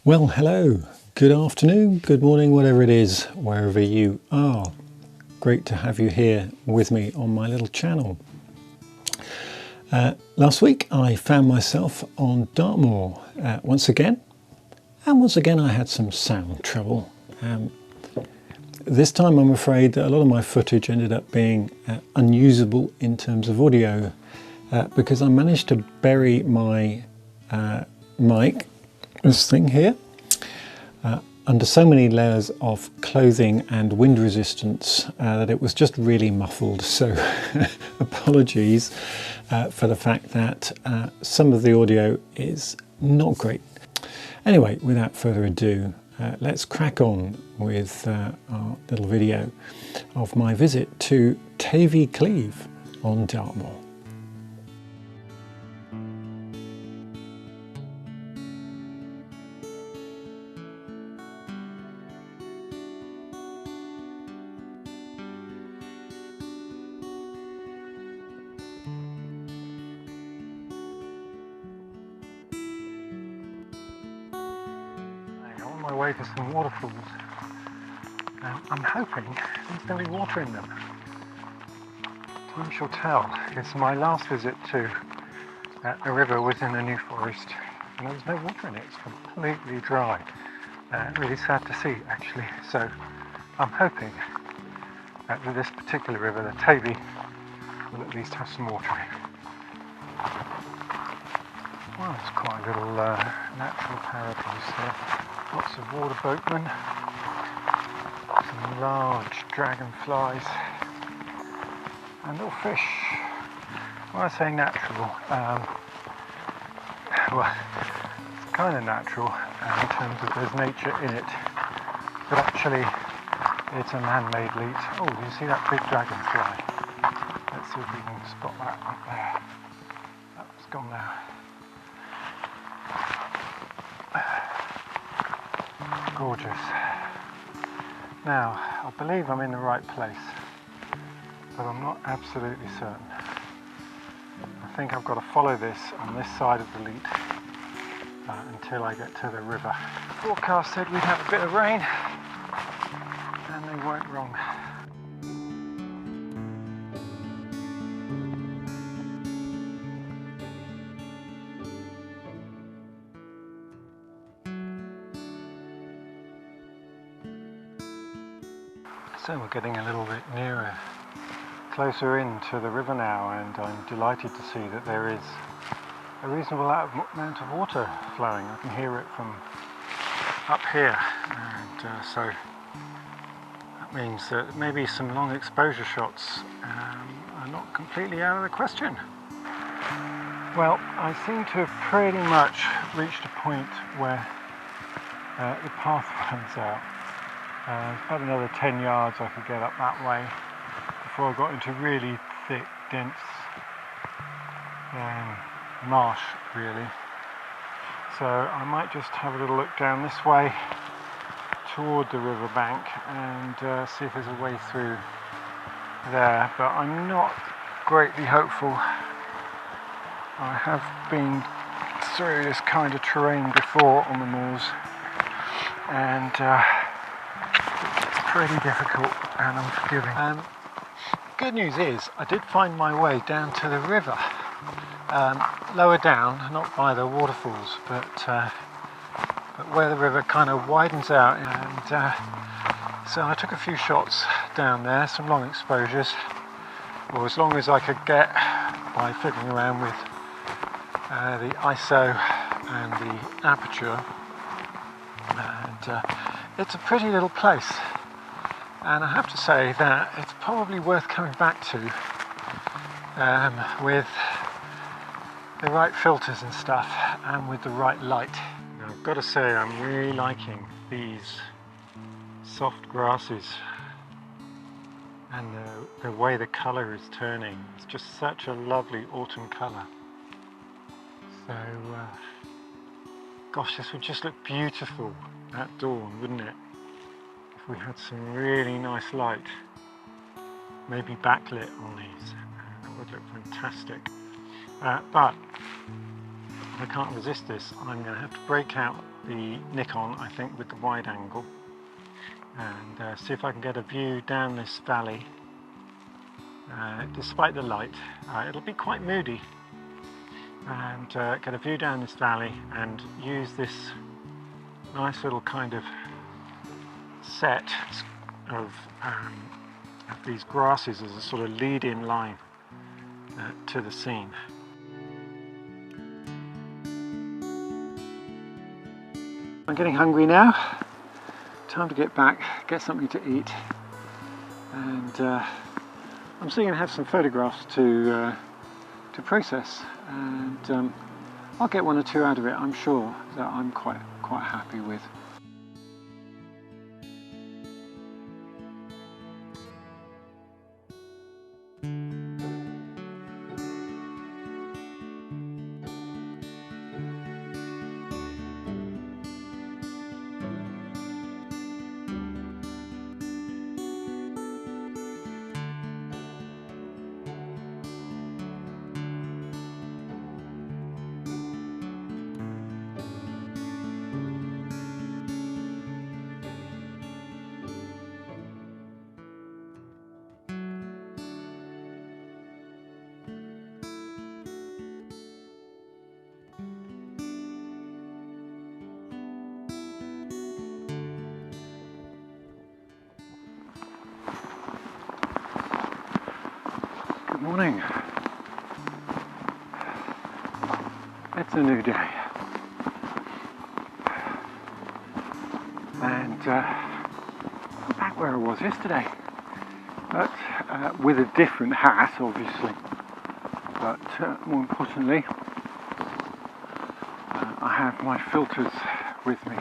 Well, hello, good afternoon, good morning, whatever it is, wherever you are. Great to have you here with me on my little channel. Last week I found myself on Dartmoor once again, and once again I had some sound trouble. This time I'm afraid that a lot of my footage ended up being unusable in terms of audio because I managed to bury my mic, this thing here, under so many layers of clothing and wind resistance that it was just really muffled. So apologies for the fact that some of the audio is not great. Anyway, without further ado, let's crack on with our little video of my visit to Tavy Cleeve on Dartmoor. On my way to some waterfalls. I'm hoping there's going to be water in them. Time shall tell. It's my last visit to the river was in the New Forest and there was no water in it. It's completely dry. Really sad to see actually. So I'm hoping that this particular river, the Tavy, will at least have some water in it. Well, it's quite a little natural paradise here. Lots of water boatmen, some large dragonflies and little fish. When I say natural, well, it's kind of natural in terms of there's nature in it, but actually it's a man-made leech. Oh, do you see that big dragonfly? Let's see if we can spot that up there. That's gone now. Gorgeous. Now, I believe I'm in the right place, but I'm not absolutely certain. I think I've got to follow this on this side of the lead until I get to the river. The forecast said we'd have a bit of rain, and they weren't wrong. So we're getting a little bit nearer, closer in to the river now, and I'm delighted to see that there is a reasonable amount of water flowing. I can hear it from up here, and so that means that maybe some long exposure shots are not completely out of the question. Well, I seem to have pretty much reached a point where the path runs out. About another 10 yards I could get up that way before I got into really thick, dense marsh, really. So I might just have a little look down this way toward the river bank and see if there's a way through there, but I'm not greatly hopeful. I have been through this kind of terrain before on the moors, and pretty difficult and unforgiving. Good news is I did find my way down to the river, lower down, not by the waterfalls, but where the river kind of widens out, and so I took a few shots down there, some long exposures, or as long as I could get by fiddling around with the ISO and the aperture, and it's a pretty little place. And I have to say that it's probably worth coming back to with the right filters and stuff and with the right light. Now, I've got to say I'm really liking these soft grasses and the way the colour is turning. It's just such a lovely autumn colour. So, gosh, this would just look beautiful at dawn, wouldn't it? We had some really nice light, maybe backlit on these, that would look fantastic. But I can't resist this. I'm going to have to break out the Nikon, I think, with the wide angle, and see if I can get a view down this valley. Despite the light, it'll be quite moody, and get a view down this valley and use this nice little kind of set of these grasses as a sort of lead-in line to the scene. I'm getting hungry now. Time to get back, get something to eat, and I'm still going to have some photographs to process, and I'll get one or two out of it. I'm sure that I'm quite happy with. Good morning. It's a new day, and I'm back where I was yesterday, but with a different hat, obviously. But more importantly, I have my filters with me.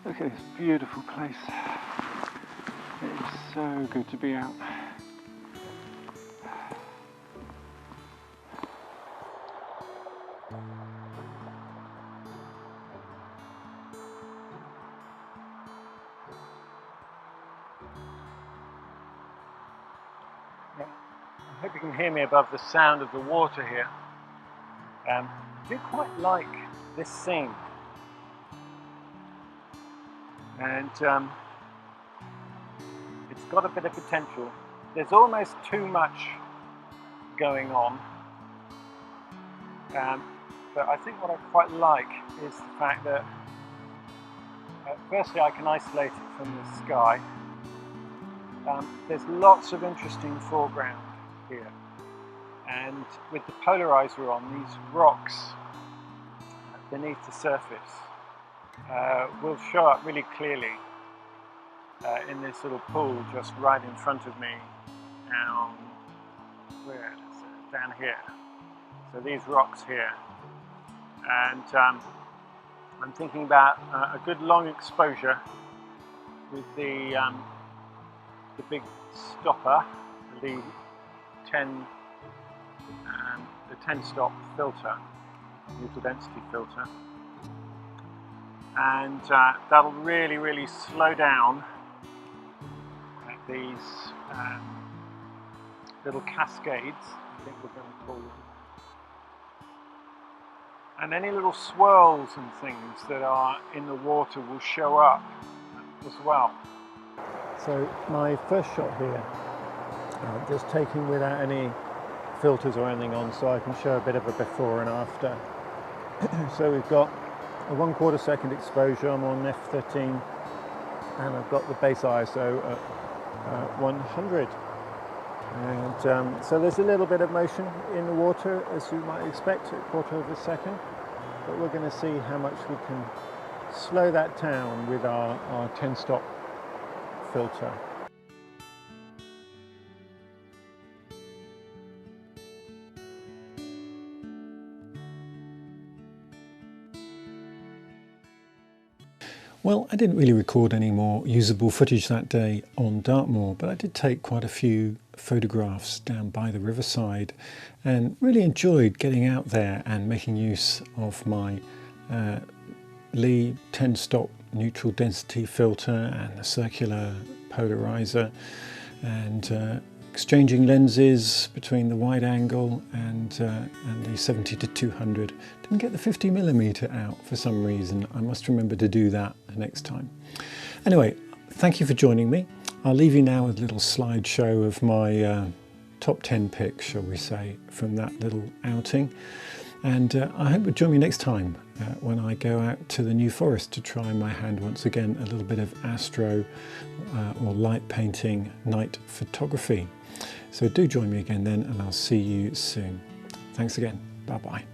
Look at this beautiful place. It is so good to be out. I hope you can hear me above the sound of the water here. I do quite like this scene, and it's got a bit of potential. There's almost too much going on, but I think what I quite like is the fact that firstly I can isolate it from the sky. There's lots of interesting foreground here, and with the polarizer on, these rocks beneath the surface will show up really clearly in this little pool just right in front of me, down where is it? Down here. So these rocks here, and I'm thinking about a good long exposure with the big stopper, the 10 stop filter, neutral density filter, and that'll really slow down these little cascades, I think we're going to call them, and any little swirls and things that are in the water will show up as well. So my first shot here, just taken without any filters or anything on, so I can show a bit of a before and after. So we've got a 1/4 second exposure. I'm on f13, and I've got the base ISO at 100. And so there's a little bit of motion in the water, as you might expect, at 1/4 of a second. But we're going to see how much we can slow that down with our 10 stop filter. Well, I didn't really record any more usable footage that day on Dartmoor, but I did take quite a few photographs down by the riverside and really enjoyed getting out there and making use of my Lee 10 stop neutral density filter and a circular polarizer, and exchanging lenses between the wide angle and the 70 to 200. Didn't get the 50mm out for some reason. I must remember to do that the next time. Anyway, thank you for joining me. I'll leave you now with a little slideshow of my top 10 picks, shall we say, from that little outing. And I hope you'll join me next time when I go out to the New Forest to try my hand once again a little bit of astro or light painting, night photography. So do join me again then, and I'll see you soon. Thanks again. Bye-bye.